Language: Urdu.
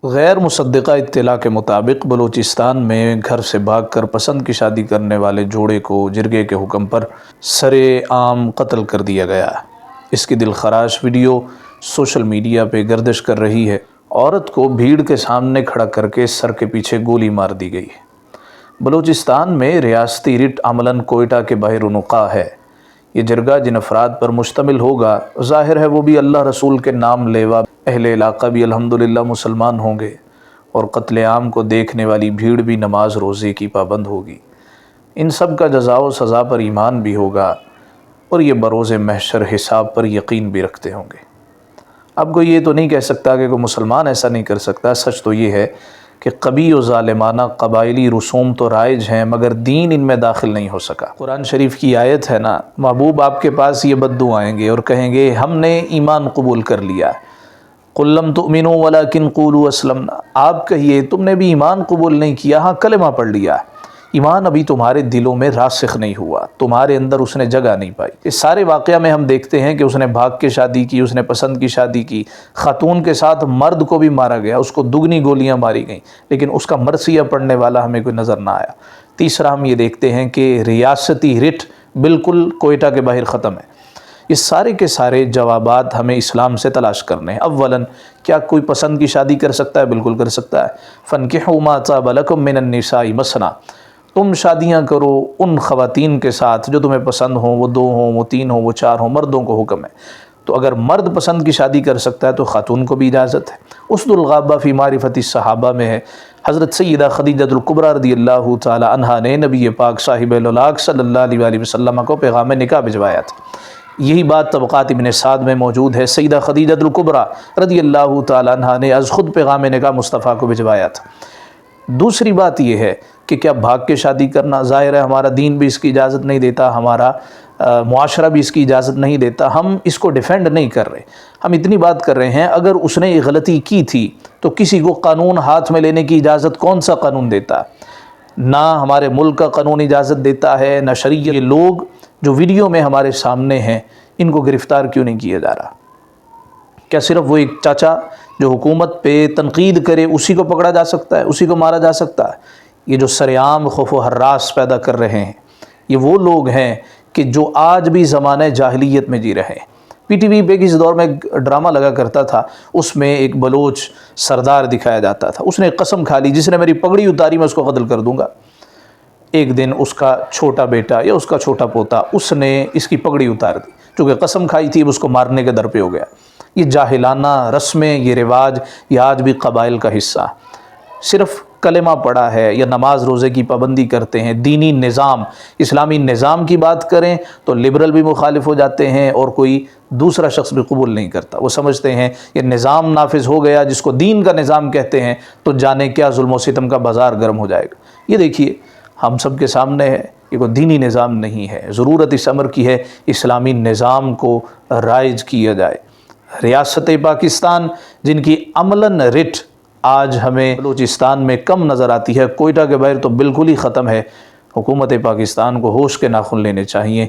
غیر مصدقہ اطلاع کے مطابق بلوچستان میں گھر سے بھاگ کر پسند کی شادی کرنے والے جوڑے کو جرگے کے حکم پر سرِ عام قتل کر دیا گیا۔ اس کی دلخراش ویڈیو سوشل میڈیا پہ گردش کر رہی ہے۔ عورت کو بھیڑ کے سامنے کھڑا کر کے سر کے پیچھے گولی مار دی گئی۔ بلوچستان میں ریاستی رٹ عملاً کوئٹہ کے بحیرونقع ہے۔ یہ جرگہ جن افراد پر مشتمل ہوگا، ظاہر ہے وہ بھی اللہ رسول کے نام لیوا اہل علاقہ بھی الحمدللہ مسلمان ہوں گے، اور قتل عام کو دیکھنے والی بھیڑ بھی نماز روزے کی پابند ہوگی۔ ان سب کا جزا و سزا پر ایمان بھی ہوگا، اور یہ بروز محشر حساب پر یقین بھی رکھتے ہوں گے۔ اب کوئی یہ تو نہیں کہہ سکتا کہ کوئی مسلمان ایسا نہیں کر سکتا۔ سچ تو یہ ہے کہ قبیح و ظالمانہ قبائلی رسوم تو رائج ہیں، مگر دین ان میں داخل نہیں ہو سکا۔ قرآن شریف کی آیت ہے نا، محبوب آپ کے پاس یہ بددو آئیں گے اور کہیں گے ہم نے ایمان قبول کر لیا۔ قُل لَمْ تُؤْمِنُوا وَلَكِنْ قُولُوا أَسْلَمْنَا، آپ کہیے تم نے بھی ایمان قبول نہیں کیا، ہاں کلمہ پڑھ لیا، ایمان ابھی تمہارے دلوں میں راسخ نہیں ہوا، تمہارے اندر اس نے جگہ نہیں پائی۔ اس سارے واقعہ میں ہم دیکھتے ہیں کہ اس نے بھاگ کے شادی کی، اس نے پسند کی شادی کی، خاتون کے ساتھ مرد کو بھی مارا گیا، اس کو دگنی گولیاں ماری گئیں، لیکن اس کا مرثیہ پڑھنے والا ہمیں کوئی نظر نہ آیا۔ تیسرا ہم یہ دیکھتے ہیں کہ ریاستی رٹ بالکل کوئٹہ کے باہر ختم ہے۔ یہ سارے کے سارے جوابات ہمیں اسلام سے تلاش کرنے ہیں۔ اولاً، کیا کوئی پسند کی شادی کر سکتا ہے؟ بالکل کر سکتا ہے۔ فَانْكِحُوا مَا طَابَ لَكُم مِّنَ النِّسَاءِ مَثْنَىٰ، تم شادیاں کرو ان خواتین کے ساتھ جو تمہیں پسند ہوں، وہ 2 ہوں، وہ 3 ہوں، وہ 4 ہوں، مردوں کو حکم ہے۔ تو اگر مرد پسند کی شادی کر سکتا ہے تو خاتون کو بھی اجازت ہے۔ اسد الغابہ فی معرفت الصحابہ میں ہے، حضرت سیدہ خدیجہ الکبریٰ رضی اللہ تعالی عنہا نے نبی پاک صاحب الولاق صلی اللہ علیہ وسلم کو پیغام نکاح بھجوایا تھا۔ یہی بات طبقات ابن سعد میں موجود ہے۔ سیدہ خدیجہ الکبریٰ رضی اللہ تعالی عنہا نے از خود پیغام نکاح مصطفیٰ کو بھجوایا تھا۔ دوسری بات یہ ہے کہ کیا بھاگ کے شادی کرنا، ظاہر ہے ہمارا دین بھی اس کی اجازت نہیں دیتا، ہمارا معاشرہ بھی اس کی اجازت نہیں دیتا، ہم اس کو ڈیفینڈ نہیں کر رہے، ہم اتنی بات کر رہے ہیں اگر اس نے یہ غلطی کی تھی تو کسی کو قانون ہاتھ میں لینے کی اجازت کون سا قانون دیتا؟ نہ ہمارے ملک کا قانون اجازت دیتا ہے، نہ شریعت۔ یہ لوگ جو ویڈیو میں ہمارے سامنے ہیں، ان کو گرفتار کیوں نہیں کیا جا رہا؟ کیا صرف وہ ایک چاچا جو حکومت پہ تنقید کرے اسی کو پکڑا جا سکتا ہے، اسی کو مارا جا سکتا ہے؟ یہ جو سرعام خوف و ہراس پیدا کر رہے ہیں، یہ وہ لوگ ہیں کہ جو آج بھی زمانہ جاہلیت میں جی رہے ہیں۔ پی ٹی وی پہ کسی دور میں ایک ڈرامہ لگا کرتا تھا، اس میں ایک بلوچ سردار دکھایا جاتا تھا، اس نے ایک قسم کھا لی جس نے میری پگڑی اتاری میں اس کو قتل کر دوں گا۔ ایک دن اس کا چھوٹا بیٹا یا اس کا چھوٹا پوتا اس نے اس کی پگڑی اتار دی، چونکہ قسم کھائی تھی، اس کو مارنے کے در پہ ہو گیا۔ یہ جاہلانہ رسمیں، یہ رواج، یہ آج بھی قبائل کا حصہ۔ صرف کلمہ پڑھا ہے یا نماز روزے کی پابندی کرتے ہیں، دینی نظام، اسلامی نظام کی بات کریں تو لبرل بھی مخالف ہو جاتے ہیں، اور کوئی دوسرا شخص بھی قبول نہیں کرتا۔ وہ سمجھتے ہیں یہ نظام نافذ ہو گیا جس کو دین کا نظام کہتے ہیں تو جانے کیا ظلم و ستم کا بازار گرم ہو جائے گا۔ یہ دیکھیے ہم سب کے سامنے ہے، یہ کوئی دینی نظام نہیں ہے۔ ضرورت اس امر کی ہے اسلامی نظام کو رائج کیا جائے۔ ریاست پاکستان جن کی عملاً رٹ آج ہمیں بلوچستان میں کم نظر آتی ہے، کوئٹہ کے باہر تو بالکل ہی ختم ہے۔ حکومت پاکستان کو ہوش کے ناخن لینے چاہیے۔